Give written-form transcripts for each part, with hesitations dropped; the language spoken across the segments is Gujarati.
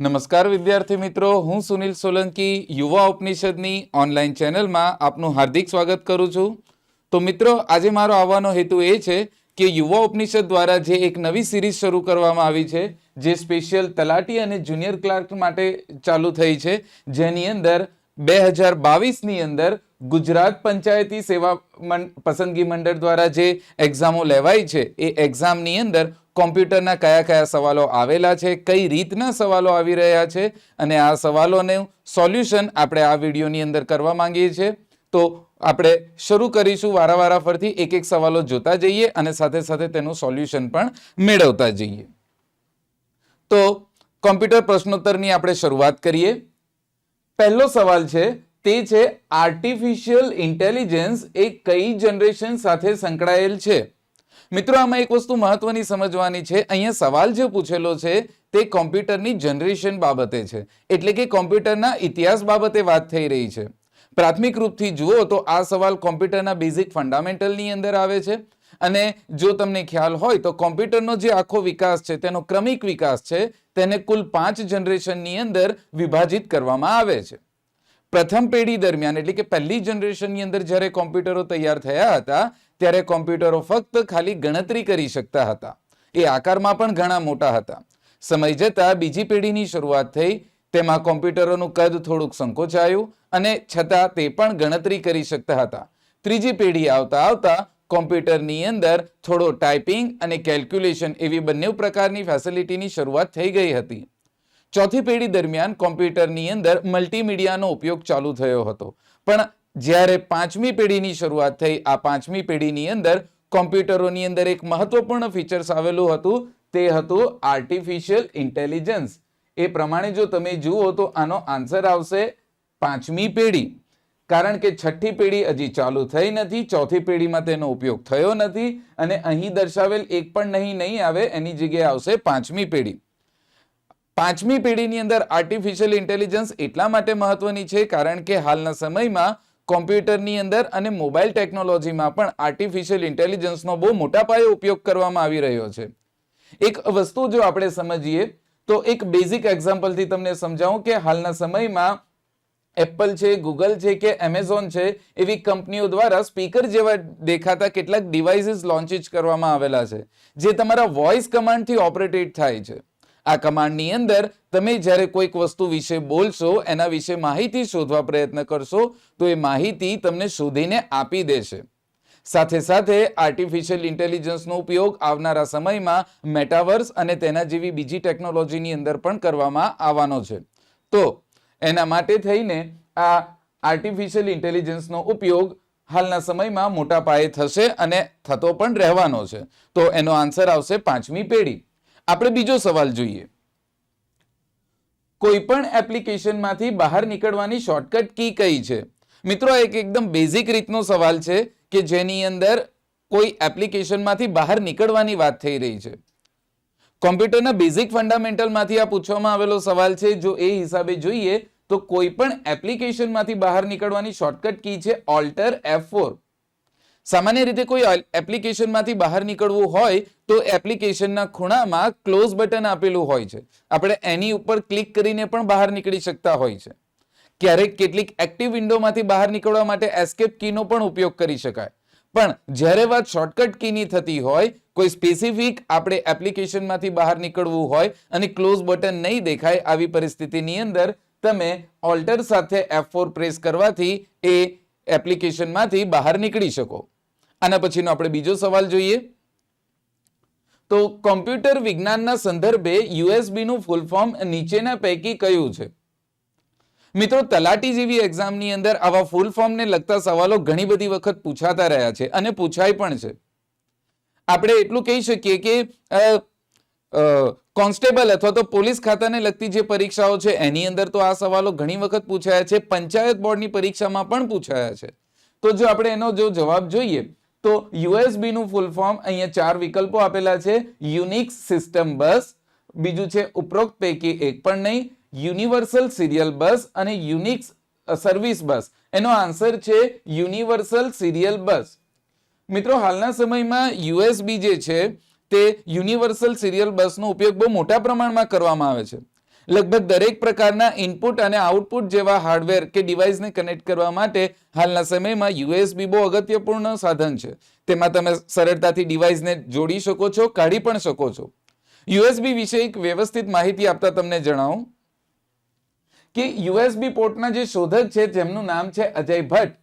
નમસ્કાર વિદ્યાર્થી મિત્રો, હું સુનિલ સોલંકી યુવા ઉપનિષદની ઓનલાઈન ચેનલમાં આપનું હાર્દિક સ્વાગત કરું છું. તો મિત્રો, આજે મારો આવવાનો હેતુ એ છે કે યુવા ઉપનિષદ દ્વારા જે એક નવી સિરીઝ શરૂ કરવામાં આવી છે, જે સ્પેશિયલ તલાટી અને જુનિયર ક્લાર્ક માટે ચાલુ થઈ છે, જેની અંદર 2022ની અંદર ગુજરાત પંચાયતી સેવા પસંદગી મંડળ દ્વારા જે એક્ઝામો લેવાય છે, એ એક્ઝામની અંદર કોમ્પ્યુટરના કયા કયા સવાલો આવેલા છે, કઈ રીતના સવાલો આવી રહ્યા છે, અને આ સવાલોનું સોલ્યુશન આપણે આ વિડીયોની અંદર કરવા માંગીએ છીએ. તો આપણે શરૂ કરીશું, વારાવારા ફરતી એક એક સવાલો જોતા જઈએ અને સાથે સાથે તેનું સોલ્યુશન પણ મેળવતા જઈએ. તો કોમ્પ્યુટર પ્રશ્નોત્તરની આપણે શરૂઆત કરીએ. પહેલો સવાલ છે તે છે, આર્ટિફિશિયલ ઇન્ટેલિજન્સ એ કઈ જનરેશન સાથે સંકળાયેલ છે? મિત્રો, આમાં એક વસ્તુ મહત્વની સમજવાની છે. અહીંયા સવાલ જે પૂછેલો છે તે કોમ્પ્યુટરની જનરેશન બાબતે છે, એટલે કે કોમ્પ્યુટરના ઇતિહાસ બાબતે વાત થઈ રહી છે. પ્રાથમિક રૂપથી જુઓ તો આ સવાલ કોમ્પ્યુટરના બેઝિક ફંડામેન્ટલની અંદર આવે છે. અને જો તમને ખ્યાલ હોય તો કોમ્પ્યુટરનો જે આખો વિકાસ છે, તેનો ક્રમિક વિકાસ છે, તેને કુલ 5 જનરેશનની અંદર વિભાજિત કરવામાં આવે છે. પ્રથમ પેઢી દરમિયાન, એટલે કે પહેલી જનરેશનની અંદર જ્યારે કોમ્પ્યુટરો તૈયાર થયા હતા, ત્યારે કોમ્પ્યુટરો ફક્ત ખાલી ગણતરી કરી શકતા હતા. એ આકારમાં પણ ઘણા મોટા હતા. સમય જતાં બીજી પેઢીની શરૂઆત થઈ, તેમાં કોમ્પ્યુટરોનું કદ થોડુંક સંકોચાયું અને છતાં તે પણ ગણતરી કરી શકતા હતા. ત્રીજી પેઢી આવતા આવતા કોમ્પ્યુટરની અંદર થોડો ટાઈપિંગ અને કેલ્ક્યુલેશન એવી બંને પ્રકારની ફેસિલિટીની શરૂઆત થઈ ગઈ હતી. ચોથી પેઢી દરમિયાન કોમ્પ્યુટરની અંદર મલ્ટીમીડિયાનો ઉપયોગ ચાલુ થયો હતો. પણ જ્યારે પાંચમી પેઢીની શરૂઆત થઈ, આ પાંચમી પેઢીની અંદર કોમ્પ્યુટરોની અંદર એક મહત્વપૂર્ણ ફીચર્સ આવેલું હતું, તે હતું આર્ટિફિશિયલ ઇન્ટેલિજન્સ. એ પ્રમાણે જો તમે જુઓ તો આનો આન્સર આવશે પાંચમી પેઢી, કારણ કે છઠ્ઠી પેઢી હજી ચાલુ થઈ નથી, ચોથી પેઢીમાં તેનો ઉપયોગ થયો નથી, અને અહીં દર્શાવેલ એક પણ નહીં આવે, એની જગ્યાએ આવશે પાંચમી પેઢી. પાંચમી પેઢીની અંદર આર્ટિફિશિયલ ઇન્ટેલિજન્સ એટલા માટે મહત્વની છે કારણ કે હાલના સમયમાં કોમ્પ્યુટરની અંદર અને મોબાઈલ ટેકનોલોજીમાં પણ આર્ટિફિશિયલ ઇન્ટેલિજન્સનો બહુ મોટા પાયે ઉપયોગ કરવામાં આવી રહ્યો છે. એક વસ્તુ જો આપણે સમજીએ તો એક બેઝિક એક્ઝામ્પલથી તમને સમજાવું કે હાલના સમયમાં એપલ છે, ગૂગલ છે કે એમેઝોન છે, એવી કંપનીઓ દ્વારા સ્પીકર જેવા દેખાતા કેટલાક ડિવાઇસીસ લોન્ચ કરવામાં આવેલા છે, જે તમારા વોઇસ કમાન્ડથી ઓપરેટેડ થાય છે. આ કમાન્ડની અંદર તમે જ્યારે કોઈક વસ્તુ વિશે બોલશો, એના વિશે માહિતી શોધવા પ્રયત્ન કરશો, તો એ માહિતી તમને શોધીને આપી દેશે. સાથે સાથે આર્ટિફિશિયલ ઇન્ટેલિજન્સનો ઉપયોગ આવનારા સમયમાં મેટાવર્સ અને તેના જેવી બીજી ટેકનોલોજીની અંદર પણ કરવામાં આવવાનો છે. તો એના માટે થઈને આ આર્ટિફિશિયલ ઇન્ટેલિજન્સનો ઉપયોગ હાલના સમયમાં મોટા પાયે થશે અને થતો પણ રહેવાનો છે. તો એનો આન્સર આવશે પાંચમી પેઢી. આપણે બીજો સવાલ જોઈએ. કોઈ પણ એપ્લિકેશનમાંથી બહાર નીકળવાની શોર્ટકટ કી કઈ છે? મિત્રો, એક એકદમ બેઝિક રીતનો સવાલ છે કે જેની અંદર કોઈ એપ્લિકેશનમાંથી બહાર નીકળવાની વાત થઈ રહી છે. કોમ્પ્યુટરના બેઝિક ફંડામેન્ટલમાંથી આ પૂછવામાં આવેલો સવાલ છે. જો એ હિસાબે જોઈએ તો કોઈ પણ એપ્લિકેશનમાંથી બહાર નીકળવાની શોર્ટકટ કી છે ઓલ્ટર F4. સામાન્ય રીતે કોઈ એપ્લિકેશનમાંથી બહાર નીકળવું હોય તો એપ્લિકેશનના ખૂણામાં ક્લોઝ બટન આપેલું હોય છે. આપણે એની ઉપર ક્લિક કરીને પણ બહાર નીકળી શકતા હોય છે. ક્યારેક કેટલીક એક્ટિવ વિન્ડોમાંથી બહાર નીકળવા માટે એસ્કેપ કીનો પણ ઉપયોગ કરી શકાય. પણ જ્યારે વાત શોર્ટકટ કીની થતી હોય, કોઈ સ્પેસિફિક આપણે એપ્લિકેશનમાંથી બહાર નીકળવું હોય અને ક્લોઝ બટન નહીં દેખાય, આવી પરિસ્થિતિની અંદર તમે ઓલ્ટર સાથે F4 પ્રેસ કરવાથી એ એપ્લિકેશનમાંથી બહાર નીકળી શકો. આના પછીનો આપણે બીજો સવાલ જોઈએ. તો કોમ્પ્યુટર વિજ્ઞાનના સંદર્ભે USB નું ફૂલ ફોર્મ નીચેના પૈકી કયું છે? મિત્રો, તલાટી જેવી એક્ઝામની અંદર આવા ફૂલ ફોર્મને લગતા સવાલો ઘણી બધી વખત પૂછાતા રહ્યા છે અને પૂછાય પણ છે. આપણે એટલું કહી શકીએ કે કોન્સ્ટેબલ અથવા તો પોલીસ ખાતાને લગતી જે પરીક્ષાઓ છે એની અંદર તો આ સવાલો ઘણી વખત પૂછાયા છે. પંચાયત બોર્ડની પરીક્ષામાં પણ પૂછાયા છે. તો જો આપણે એનો જો જવાબ જોઈએ તો USB નું ફૂલ ફોર્મ અહીંયા 4 વિકલ્પો આપેલા છે. યુનિક્સ સિસ્ટમ બસ, બીજું છે ઉપરોક્ત પૈકી એક પણ નહીં, યુનિવર્સલ સિરિયલ બસ અને યુનિક્સ સર્વિસ બસ. એનો આન્સર છે યુનિવર્સલ સિરિયલ બસ. મિત્રો, હાલના સમયમાં USB જે છે તે યુનિવર્સલ સિરિયલ બસનો ઉપયોગ બહુ મોટા પ્રમાણમાં કરવામાં આવે છે. લગભગ દરેક પ્રકારના ઇનપુટ અને આઉટપુટ જેવા હાર્ડવેર કે ડિવાઇસને કનેક્ટ કરવા માટે હાલના સમયમાં યુએસબી બહુ અગત્યપૂર્ણ સાધન છે. તેમાં તમે સરળતાથી ડિવાઇસને જોડી શકો છો, કાઢી પણ શકો છો. યુએસબી વિશે એક વ્યવસ્થિત માહિતી આપતા તમને જણાવું કે યુએસબી પોર્ટના જે શોધક છે જેમનું નામ છે અજય ભટ્ટ.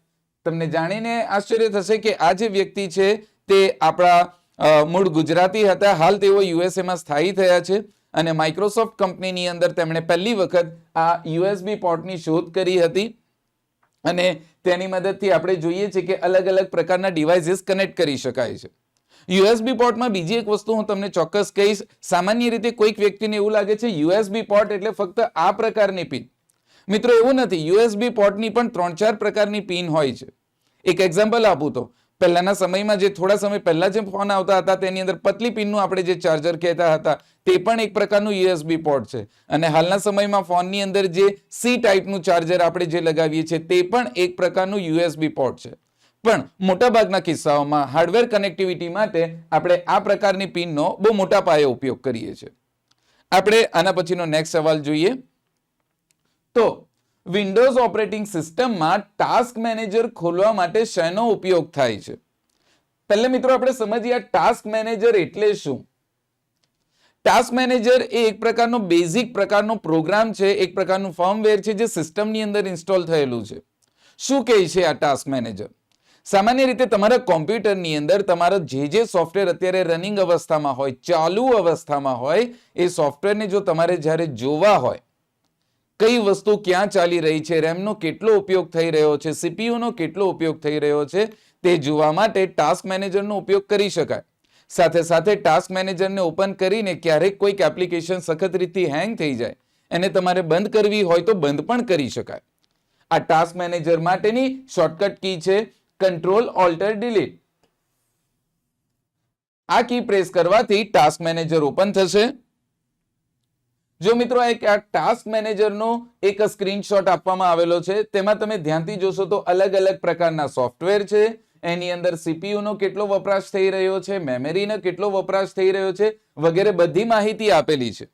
તમને જાણીને આશ્ચર્ય થશે કે આ જે વ્યક્તિ છે તે આપણા મૂળ ગુજરાતી હતા. હાલ તેઓ યુએસએમાં સ્થાયી થયા છે અને માઇક્રોસોફ્ટ કંપનીની અંદર તેમણે પહેલી વખત આ યુએસબી પોર્ટની શોધ કરી હતી અને તેની મદદથી આપણે જોઈએ છીએ કે અલગ અલગ પ્રકારના ડિવાઇસીસ કનેક્ટ કરી શકાય છે. યુએસબી પોર્ટમાં બીજી એક વસ્તુ હું તમને ચોક્કસ કહીશ. સામાન્ય રીતે કોઈક વ્યક્તિને એવું લાગે છે યુએસબી પોર્ટ એટલે ફક્ત આ પ્રકારની પિન. મિત્રો એવું નથી. યુએસબી પોર્ટની પણ 3-4 પ્રકારની પિન હોય છે. એક એક્ઝામ્પલ આપું તો પહેલાના સમયમાં જે થોડા સમય પહેલા જે ફોન આવતા હતા તેની અંદર પતલી પિનનું આપણે જે ચાર્જર કહેતા હતા તે પણ એક પ્રકારનું યુએસબી પોર્ટ છે. અને હાલના સમયમાં ફોનની અંદર જે સી ટાઈપનું ચાર્જર આપણે જે લગાવીએ છીએ તે પણ એક પ્રકારનું યુએસબી પોર્ટ છે. પણ મોટાભાગના કિસ્સાઓમાં હાર્ડવેર કનેક્ટિવિટી માટે આપણે આ પ્રકારની પિનનો બહુ મોટા પાયે ઉપયોગ કરીએ છીએ. આપણે આના પછીનો નેક્સ્ટ સવાલ જોઈએ તો વિન્ડોઝ ઓપરેટિંગ સિસ્ટમમાં ટાસ્ક મેનેજર ખોલવા માટે શેનો ઉપયોગ થાય છે? પહેલા મિત્રો આપણે સમજીએ આ ટાસ્ક મેનેજર એટલે શું. ટાસ્ક મેનેજર એ એક પ્રકારનો બેઝિક પ્રકારનો પ્રોગ્રામ છે, એક પ્રકારનું ફર્મવેર છે જે સિસ્ટમની અંદર ઇન્સ્ટોલ થયેલું છે. શું કહે છે આ ટાસ્ક મેનેજર? સામાન્ય રીતે તમારા કોમ્પ્યુટરની અંદર તમારો જે સોફ્ટવેર અત્યારે રનિંગ અવસ્થામાં હોય, ચાલુ અવસ્થામાં હોય, એ સોફ્ટવેરને જો તમારે જ્યારે જોવા હોય કઈ વસ્તુ ક્યાં ચાલી રહી છે, રેમનો કેટલો ઉપયોગ થઈ રહ્યો છે, સીપીયુનો કેટલો ઉપયોગ થઈ રહ્યો છે, તે જોવા માટે ટાસ્ક મેનેજરનો ઉપયોગ કરી શકાય. સાથે સાથે ટાસ્ક મેનેજરને ઓપન કરીને ક્યારેક કોઈક એપ્લિકેશન સખત રીતથી હેંગ થઈ જાય અને તમારે બંધ કરવી હોય તો બંધ પણ કરી શકાય. આ ટાસ્ક મેનેજર માટેની શોર્ટકટ કી છે Ctrl-Alt-Delete. આ કી પ્રેસ કરવાથી ટાસ્ક મેનેજર ઓપન થશે. જો મિત્રો એક આ ટાસ્ક મેનેજરનો એક સ્ક્રીનશોટ આપવામાં આવેલો છે, તેમાં તમે ધ્યાનથી જોશો તો અલગ અલગ પ્રકારના સોફ્ટવેર છે. એની અંદર સીપીયુનો કેટલો વપરાશ થઈ રહ્યો છે, મેમરીનો કેટલો વપરાશ થઈ રહ્યો છે વગેરે બધી માહિતી આપેલી છે.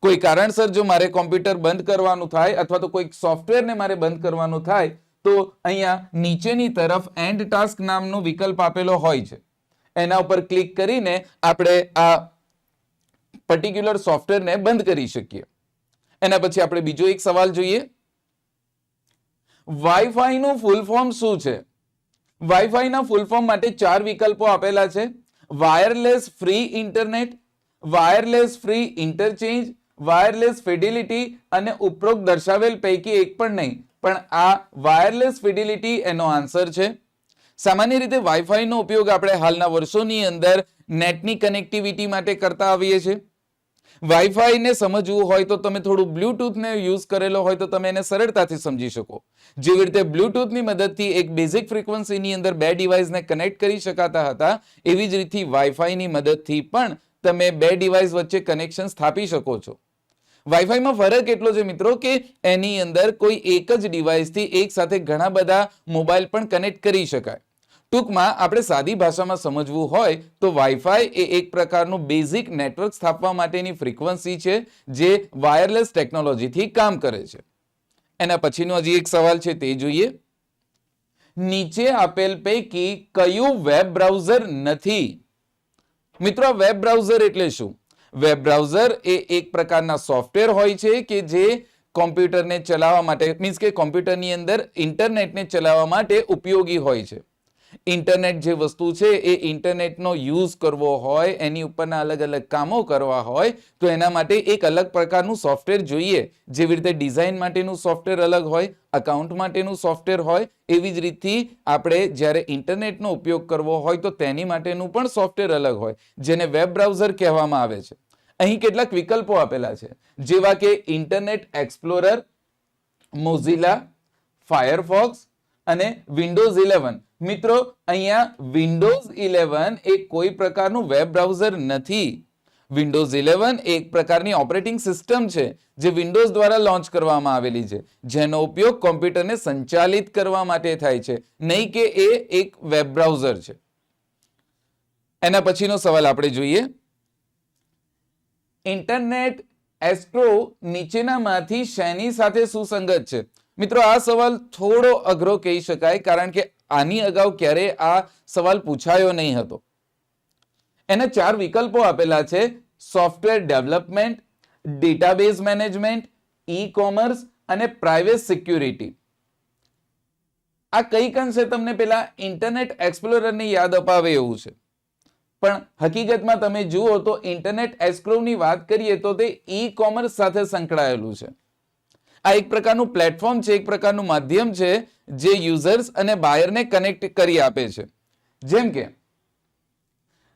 કોઈ કારણસર જો મારે કોમ્પ્યુટર બંધ કરવાનું થાય અથવા તો કોઈક સોફ્ટવેરને મારે બંધ કરવાનું થાય તો અહીંયા નીચેની તરફ એન્ડ ટાસ્ક નામનો વિકલ્પ આપેલો હોય છે. એના ઉપર ક્લિક કરીને આપણે આ પર્ટિક્યુલર સોફ્ટવેરને બંધ કરી શકીએ. એના પછી આપણે બીજો એક સવાલ જોઈએ. વાઈફાઈ નું ફૂલ ફોર્મ શું છે? વાઈફાઈના ફૂલ ફોર્મ માટે 4 વિકલ્પો આપેલા છે. Wireless free internet, wireless free interchange, wireless fidelity અને ઉપરોક્ત દર્શાવેલ પૈકી એક પણ નહીં. પણ આ વાયરલેસ ફિડિલિટી એનો આન્સર છે. સામાન્ય રીતે વાઈફાઈનો ઉપયોગ આપણે હાલના વર્ષોની અંદર નેટની કનેક્ટિવિટી માટે કરતા આવીએ છીએ. વાઈફાઈને સમજવું હોય તો તમે થોડું બ્લૂટૂથને યુઝ કરેલો હોય તો તમે એને સરળતાથી સમજી શકો. જેવી રીતે બ્લૂટૂથની મદદથી એક બેઝિક ફ્રીક્વન્સીની અંદર 2 ડિવાઇસને કનેક્ટ કરી શકાતા હતા, એવી જ રીતે વાઈફાઈની મદદથી પણ તમે 2 ડિવાઇસ વચ્ચે કનેક્શન સ્થાપી શકો છો. વાઈફાઈમાં ફરક એટલો છે મિત્રો કે એની અંદર કોઈ એક જ ડિવાઇસથી એક સાથે ઘણા બધા મોબાઈલ પણ કનેક્ટ કરી શકાય. ટૂંકમાં આપણે સાદી ભાષામાં સમજવું હોય તો વાઈફાઈ એ એક પ્રકારનું બેઝિક નેટવર્ક સ્થાપવા માટેની ફ્રીક્વન્સી છે જે વાયરલેસ ટેકનોલોજીથી કામ કરે છે. એના પછીનો હજી એક સવાલ છે તે જોઈએ. નીચે આપેલ પૈકી કયું વેબ બ્રાઉઝર નથી? મિત્રો વેબ બ્રાઉઝર એટલે શું? વેબ બ્રાઉઝર એ એક પ્રકારના સોફ્ટવેર હોય છે કે જે કોમ્પ્યુટરને ચલાવવા માટે મીન્સ કે કોમ્પ્યુટરની અંદર ઇન્ટરનેટને ચલાવવા માટે ઉપયોગી હોય છે. ઇન્ટરનેટ જે વસ્તુ છે એ ઇન્ટરનેટનો યુઝ કરવો હોય, એની ઉપરના અલગ અલગ કામો કરવા હોય તો એના માટે એક અલગ પ્રકારનું સોફ્ટવેર જોઈએ. જેવી રીતે ડિઝાઇન માટેનું સોફ્ટવેર અલગ હોય, અકાઉન્ટ માટેનું સોફ્ટવેર હોય, એવી જ રીતથી આપણે જ્યારે ઇન્ટરનેટનો ઉપયોગ કરવો હોય તો તેની માટેનું પણ સોફ્ટવેર અલગ હોય, જેને વેબ બ્રાઉઝર કહેવામાં આવે છે. અહીં કેટલાક વિકલ્પો આપેલા છે જેવા કે ઇન્ટરનેટ એક્સપ્લોરર, મોઝિલા, ફાયરફોક્સ અને વિન્ડોઝ 11. મિત્રો અહીંયા વિન્ડોઝ 11 એ કોઈ પ્રકારનું વેબ બ્રાઉઝર નથી. વિન્ડોઝ 11 એક પ્રકારની ઓપરેટિંગ સિસ્ટમ છે જે વિન્ડોઝ દ્વારા લોન્ચ કરવામાં આવેલી છે, જેનો ઉપયોગ કોમ્પ્યુટરને સંચાલિત કરવા માટે થાય છે, નહીં કે એ એક વેબ બ્રાઉઝર છે. એના પછીનો સવાલ આપણે જોઈએ. ઇન્ટરનેટ એસ્ક્રો નીચેનામાંથી શેની સાથે સુસંગત છે? મિત્રો આ સવાલ થોડો અઘરો કહી શકાય, કારણ કે આની અગાઉ ક્યારે આ સવાલ પૂછાયો નહીં હતો. એના 4 વિકલ્પો આપેલા છે: software development, database management, e commerce અને પ્રાઇવેટ સિક્યુરિટી. આ કઈક અંશે તમને પેલા ઇન્ટરનેટ એક્સપ્લોરરની યાદ અપાવે એવું છે, પણ હકીકતમાં તમે જુઓ તો ઇન્ટરનેટ એક્સપ્લોરની વાત કરીએ તો તે ઈ કોમર્સ સાથે સંકળાયેલું છે. આ એક પ્રકારનું પ્લેટફોર્મ છે, એક પ્રકારનું માધ્યમ છે જે યુઝર્સ અને બાયરને કનેક્ટ કરી આપે છે. જેમ કે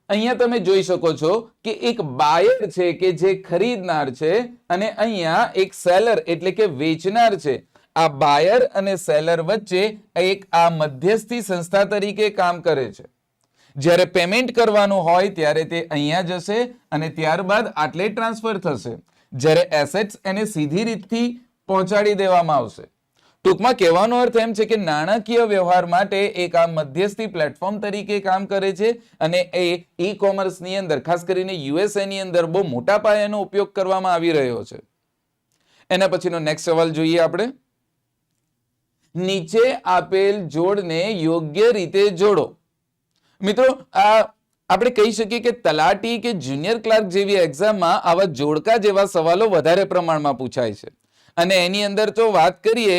અહીંયા તમે જોઈ શકો છો કે એક બાયર છે કે જે ખરીદનાર છે, અને અહીંયા એક સેલર એટલે કે વેચનાર છે. આ બાયર અને સેલર વચ્ચે એક આ મધ્યસ્થી સંસ્થા તરીકે કામ કરે છે. જ્યારે પેમેન્ટ કરવાનું હોય ત્યારે તે અહીંયા જશે અને ત્યારબાદ આટલે ટ્રાન્સફર થશે. જ્યારે એસેટ્સ એને સીધી રીતથી પહોંચાડી દેવામાં આવશે. ટૂંકમાં કહેવાનો અર્થ એમ છે કે નાણાકીય વ્યવહાર માટે એક આ મધ્યસ્થી પ્લેટફોર્મ તરીકે કામ કરે છે, અને એ ઈ કોમર્સની અંદર, ખાસ કરીને યુએસએ ની અંદર બહુ મોટા પાયાનો ઉપયોગ કરવામાં આવી રહ્યો છે. એના પછીનો નેક્સ્ટ સવાલ જોઈએ આપણે. નીચે આપેલ જોડને યોગ્ય રીતે જોડો. મિત્રો આ આપણે કહી શકીએ કે તલાટી કે જુનિયર ક્લાર્ક જેવી એક્ઝામમાં આવા જોડકા જેવા સવાલો વધારે પ્રમાણમાં પૂછાય છે. અને એની અંદર તો વાત કરીએ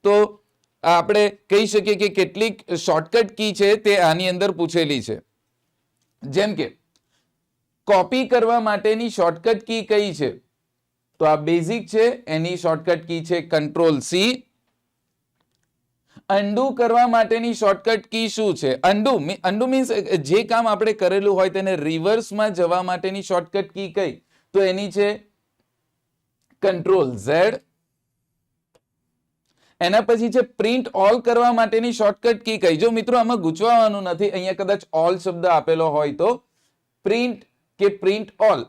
તો આપણે કહી શકીએ કે કેટલીક શોર્ટકટ કી છે તે આની અંદર પૂછેલી છે. જેમ કે કોપી કરવા માટેની શોર્ટકટ કી કઈ છે? તો આ બેઝિક છે, એની શોર્ટકટ કી છે Ctrl+C. અન્ડુ કરવા માટેની શોર્ટકટ કી શું છે? અન્ડુ મીન્સ જે કામ આપણે કરેલું હોય તેને રિવર્સમાં જવા માટેની શોર્ટકટ કી કઈ? તો એની છે Ctrl+Z. એના પછી છે પ્રિન્ટ ઓલ કરવા માટેની શોર્ટકટ કી કઈ? જો મિત્રો આમાં ગૂંચવાવાનું નથી, અહીંયા કદાચ ઓલ શબ્દ આપેલો હોય તો પ્રિન્ટ કે પ્રિન્ટ ઓલ.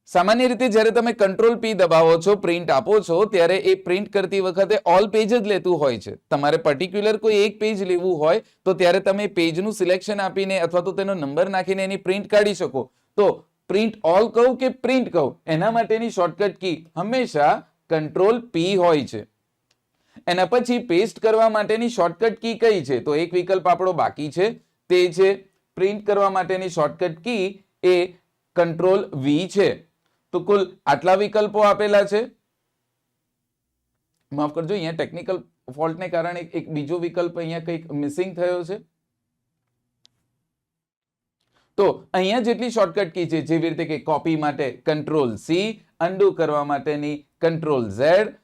સામાન્ય રીતે જ્યારે તમે Ctrl+P દબાવો છો, પ્રિન્ટ આપો છો, ત્યારે એ પ્રિન્ટ કરતી વખતે ઓલ પેજ જ લેતું હોય છે. તમારે પર્ટિક્યુલર કોઈ એક પેજ લેવું હોય તો ત્યારે તમે પેજનું સિલેક્શન આપીને અથવા તો તેનો નંબર નાખીને એની પ્રિન્ટ કાઢી શકો. તો પ્રિન્ટ ઓલ કહું કે પ્રિન્ટ કહું, એના માટેની શોર્ટકટ કી હંમેશા Ctrl+P હોય છે. એના પછી પેસ્ટ કરવા માટેની શોર્ટકટ કી કઈ છે? તો એક વિકલ્પ આપણો બાકી છે, તે છે પ્રિન્ટ કરવા માટેની શોર્ટકટ કી એ Ctrl+V છે. તો કુલ આટલા વિકલ્પો આપેલા છે. માફ કરજો, અહીંયા ટેકનિકલ ફોલ્ટને કારણે એક બીજો વિકલ્પ અહીંયા કંઈક મિસિંગ થયો છે. તો અહીંયા જેટલી શોર્ટકટ કી છે, જેવી રીતે કે કોપી માટે Ctrl+C, અન્ડુ કરવા માટેની Ctrl+Z,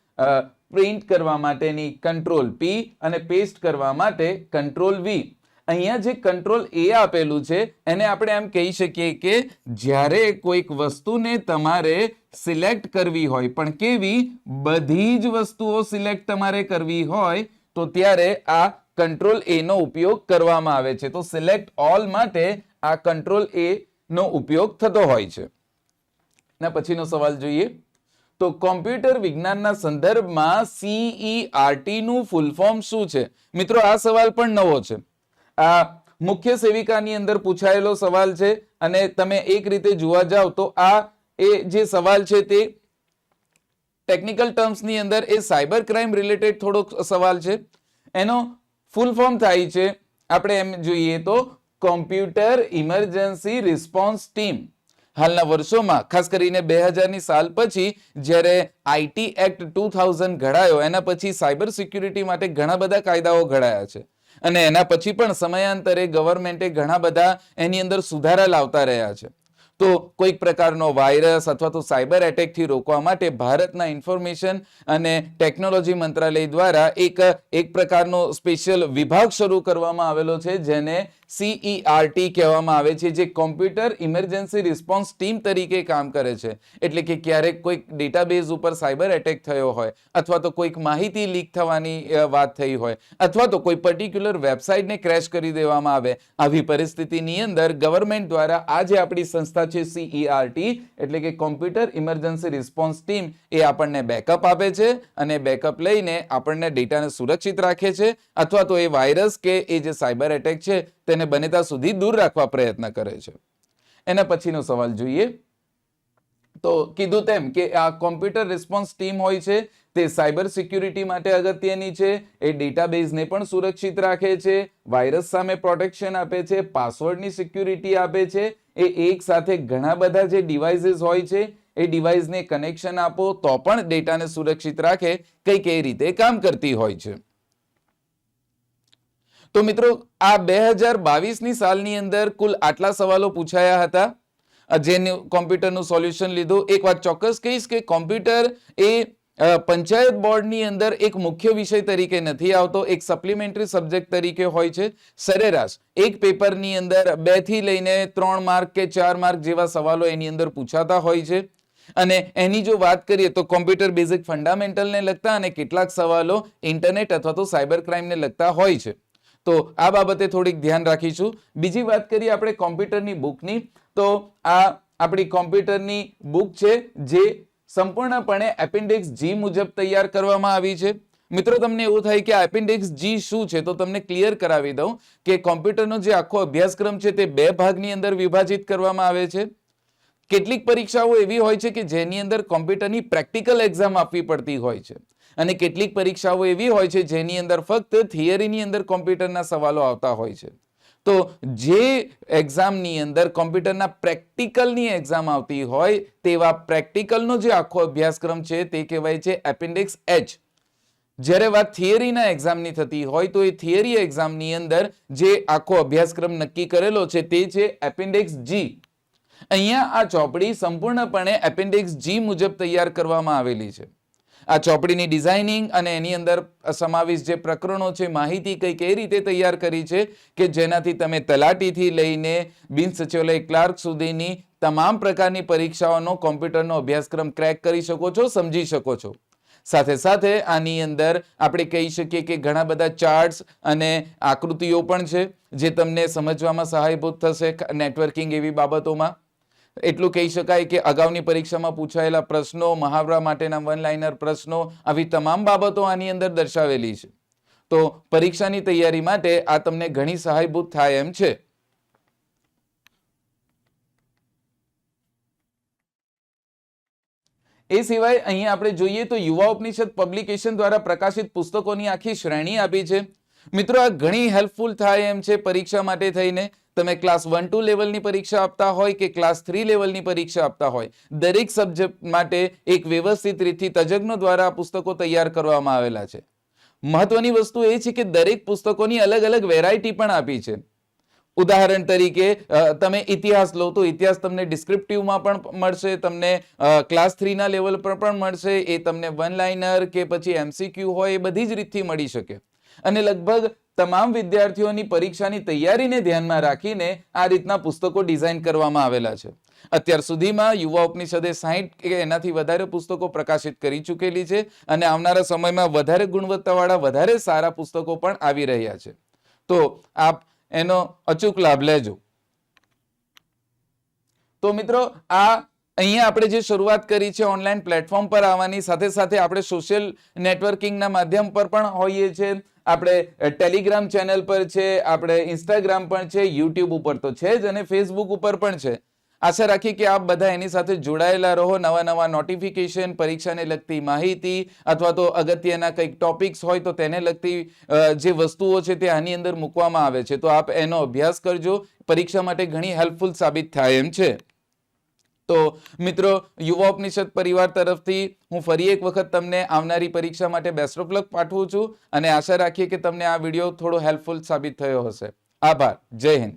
પ્રિન્ટ કરવા માટેની Ctrl+P અને પેસ્ટ કરવા માટે Ctrl+V. અહીંયા જે Ctrl+A આપેલું છે એને આપણે એમ કહી શકીએ કે જ્યારે કોઈક વસ્તુને તમારે સિલેક્ટ કરવી હોય, પણ કેવી? બધી જ વસ્તુઓ સિલેક્ટ તમારે કરવી હોય તો ત્યારે આ Ctrl+A નો ઉપયોગ કરવામાં આવે છે. તો સિલેક્ટ ઓલ માટે આ Ctrl+A નો ઉપયોગ થતો હોય છે. ના પછીનો સવાલ જોઈએ તો કોમ્પ્યુટર વિજ્ઞાનના સંદર્ભમાં CERT નું ફૂલ ફોર્મ શું છે? મિત્રો આ સવાલ પણ નવો છે. આ મુખ્ય સેવિકાની અંદર પૂછાયેલો સવાલ છે, અને તમે એક રીતે જોવા જાવ તો આ એ જે સવાલ છે તે ટેકનિકલ ટર્મ્સની અંદર એ સાયબર ક્રાઇમ રિલેટેડ થોડોક સવાલ છે. એનો ફૂલ ફોર્મ થાય છે, આપણે એમ જોઈએ તો કોમ્પ્યુટર ઇમરજન્સી રિસ્પોન્સ ટીમ. હાલના વર્ષોમાં ખાસ કરીને 2000ની સાલ પછી જ્યારે આઈટી એક્ટ 2000 ઘડાયો, એના પછી સાયબર સિક્યુરિટી માટે ઘણા બધા કાયદાઓ ઘડાયા છે, અને એના પછી પણ સમયાંતરે ગવર્મેન્ટે ઘણા બધા એની અંદર સુધારા લાવતા રહ્યા છે. તો કોઈક પ્રકારનો વાયરસ અથવા તો સાયબર એટેકથી રોકવા માટે ભારતના ઇન્ફોર્મેશન અને ટેકનોલોજી મંત્રાલય દ્વારા એક પ્રકારનો સ્પેશિયલ વિભાગ શરૂ કરવામાં આવેલો છે, જેને CERT કહેવામાં આવે છે, જે કોમ્પ્યુટર ઇમરજન્સી રિસ્પોન્સ ટીમ તરીકે કામ કરે છે. એટલે કે ક્યારેક કોઈક ડેટાબેઝ ઉપર સાયબર એટેક થયો હોય, અથવા તો કોઈક માહિતી લીક થવાની વાત થઈ હોય, અથવા તો કોઈ પર્ટિક્યુલર વેબસાઇટને ક્રેશ કરી દેવામાં આવે, આવી પરિસ્થિતિની અંદર ગવર્મેન્ટ દ્વારા આ જે આપણી સંસ્થા છે CERT એટલે કે કોમ્પ્યુટર ઇમરજન્સી રિસ્પોન્સ ટીમ, એ આપણને બેકઅપ આપે છે, અને બેકઅપ લઈને આપણને ડેટાને સુરક્ષિત રાખે છે, અથવા તો એ વાયરસ કે એ જે સાયબર એટેક છે તેને બને ત્યાં સુધી દૂર રાખવા પ્રયત્ન કરે છે. એના પછીનો સવાલ જોઈએ તો કીધું તેમ કે આ કોમ્પ્યુટર રિસ્પોન્સ ટીમ હોય છે તે સાયબર સિક્યુરિટી માટે અગત્યની છે. એ ડેટાબેઝને પણ સુરક્ષિત રાખે છે, વાયરસ સામે પ્રોટેક્શન આપે છે, પાસવર્ડની સિક્યુરિટી આપે છે. એ એક સાથે ઘણા બધા જે ડિવાઇસીસ હોય છે એ ડિવાઇસને કનેક્શન આપો તો પણ ડેટાને સુરક્ષિત રાખે, કંઈક એ રીતે કામ કરતી હોય છે. તો મિત્રો, આ 2022ની સાલની અંદર કુલ આટલા સવાલો પૂછાયા હતા, જેનું કોમ્પ્યુટરનું સોલ્યુશન લીધું. એક વાત ચોક્કસ કહીશ કે કોમ્પ્યુટર એ પંચાયત બોર્ડની અંદર એક મુખ્ય વિષય તરીકે નથી આવતો, એક સપ્લિમેન્ટરી સબ્જેક્ટ તરીકે હોય છે. સરેરાશ એક પેપરની અંદર 2 થી લઈને 3 માર્ક કે 4 માર્ક જેવા સવાલો એની અંદર પૂછાતા હોય છે. અને એની જો વાત કરીએ તો કોમ્પ્યુટર બેઝિક ફંડામેન્ટલને લગતા અને કેટલાક સવાલો ઇન્ટરનેટ અથવા તો સાયબર ક્રાઇમને લગતા હોય છે. તો આ બાબતે થોડીક ધ્યાન રાખીશું. બીજી વાત કરીએ આપણે કોમ્પ્યુટરની બુકની, તો આ આપણી કોમ્પ્યુટરની બુક છે જે સંપૂર્ણપણે એપેન્ડિક્સ જી મુજબ તૈયાર કરવામાં આવી છે. મિત્રો, તમને એવું થાય કે આ એપેન્ડિક્સ જી શું છે, તો તમને ક્લિયર કરાવી દઉં કે કોમ્પ્યુટરનો જે આખો અભ્યાસક્રમ છે તે 2 ભાગની અંદર વિભાજિત કરવામાં આવે છે. કેટલીક પરીક્ષાઓ એવી હોય છે કે જેની અંદર કોમ્પ્યુટરની પ્રેક્ટિકલ એક્ઝામ આપવી પડતી હોય છે, અને કેટલીક પરીક્ષાઓ એવી હોય છે જેની અંદર ફક્ત થિયરીની અંદર કોમ્પ્યુટરના સવાલો આવતા હોય છે. તો જે એક્ઝામની અંદર કોમ્પ્યુટરના પ્રેક્ટિકલની એક્ઝામ આવતી હોય તેવા પ્રેક્ટિકલનો જે આખો અભ્યાસક્રમ છે તે કહેવાય છે એપેન્ડિક્સ એચ. જ્યારે વાત થિયરીના એક્ઝામની થતી હોય તો એ થિયરી એક્ઝામની અંદર જે આખો અભ્યાસક્રમ નક્કી કરેલો છે તે છે એપેન્ડિક્સ જી. અહીંયા આ ચોપડી સંપૂર્ણપણે એપેન્ડિક્સ જી મુજબ તૈયાર કરવામાં આવેલી છે. આ ચોપડીની ડિઝાઇનિંગ અને એની અંદર સમાવિષ્ટ જે પ્રકરણો છે, માહિતી કંઈક એ રીતે તૈયાર કરી છે કે જેનાથી તમે તલાટીથી લઈને બિન સચિવાલય ક્લાર્ક સુધીની તમામ પ્રકારની પરીક્ષાઓનો કોમ્પ્યુટરનો અભ્યાસક્રમ ક્રેક કરી શકો છો, સમજી શકો છો. સાથે સાથે આની અંદર આપણે કહી શકીએ કે ઘણા બધા ચાર્ટ્સ અને આકૃતિઓ પણ છે જે તમને સમજવામાં સહાયભૂત થશે નેટવર્કિંગ એવી બાબતોમાં. એટલું કહી શકાય કે અગાઉની પરીક્ષામાં પૂછાયેલા પ્રશ્નો, મહાવરા માટેના વન લાઇનર પ્રશ્નો, આવી તમામ બાબતો આની અંદર દર્શાવેલી છે. તો પરીક્ષાની તૈયારી માટે આ તમને ઘણી સહાયભૂત થાય એમ છે. એ સિવાય અહીંયા આપણે જોઈએ તો યુવા ઉપનિષદ પબ્લિકેશન દ્વારા પ્રકાશિત પુસ્તકોની આખી શ્રેણી આપી છે. મિત્રો, આ ઘણી હેલ્પફુલ થાય એમ છે પરીક્ષા માટે થઈને. તમે ક્લાસ 1-2 લેવલની પરીક્ષા આપતા હોય કે ક્લાસ 3 લેવલની પરીક્ષા આપતા હોય, દરેક સબ્જેક્ટ માટે એક વ્યવસ્થિત રીતથી તજજ્ઞો દ્વારા આ પુસ્તકો તૈયાર કરવામાં આવેલા છે. મહત્વની વસ્તુ એ છે કે દરેક પુસ્તકોની અલગ અલગ વેરાયટી પણ આપી છે. ઉદાહરણ તરીકે તમે ઇતિહાસ લો તો ઇતિહાસ તમને ડિસ્ક્રિપ્ટિવમાં પણ મળશે, તમને ક્લાસ 3ના લેવલ પર પણ મળશે. એ તમને વન લાઇનર કે પછી MCQ હોય એ બધી જ રીતથી મળી શકે. અને લગભગ તમામ વિદ્યાર્થીઓની પરીક્ષાની તૈયારીને ધ્યાનમાં રાખીને આ રીતના પુસ્તકો ડિઝાઇન કરવામાં આવેલા છે. અત્યાર સુધીમાં યુવા ઉપનિષદે 60 કે એનાથી વધારે પુસ્તકો પ્રકાશિત કરી ચૂકેલી છે અને આવનારા સમયમાં વધારે ગુણવત્તાવાળા, વધારે સારા પુસ્તકો પણ આવી રહ્યા છે. તો આપ એનો અચૂક લાભ લેજો. તો મિત્રો, આ અહીંયા આપણે જે શરૂઆત કરી છે ઓનલાઈન પ્લેટફોર્મ પર આવવાની, સાથે સાથે આપણે સોશિયલ નેટવર્કિંગના માધ્યમ પર પણ હોઈએ છીએ. આપણે ટેલિગ્રામ ચેનલ પર છે, આપણે ઇન્સ્ટાગ્રામ પર છે, યુટ્યુબ ઉપર તો છે જ અને ફેસબુક ઉપર પણ છે. આશા રાખી કે આપ બધા એની સાથે જોડાયેલા રહો. નવા નવા નોટિફિકેશન, પરીક્ષાને લગતી માહિતી અથવા તો અગત્યના કંઈક ટોપિક્સ હોય તો તેને લગતી જે વસ્તુઓ છે તે આની અંદર મૂકવામાં આવે છે. તો આપ એનો અભ્યાસ કરજો, પરીક્ષા માટે ઘણી હેલ્પફુલ સાબિત થાય એમ છે. તો મિત્રો, યુવા ઉપનિષદ પરિવાર તરફથી હું ફરી એક વખત તમને આવનારી પરીક્ષા માટે બેસ્ટ ઓફ લક પાઠવું છું અને આશા રાખીએ કે તમને આ વિડીયો થોડો હેલ્પફુલ સાબિત થયો હશે. આભાર. જય હિન્દ.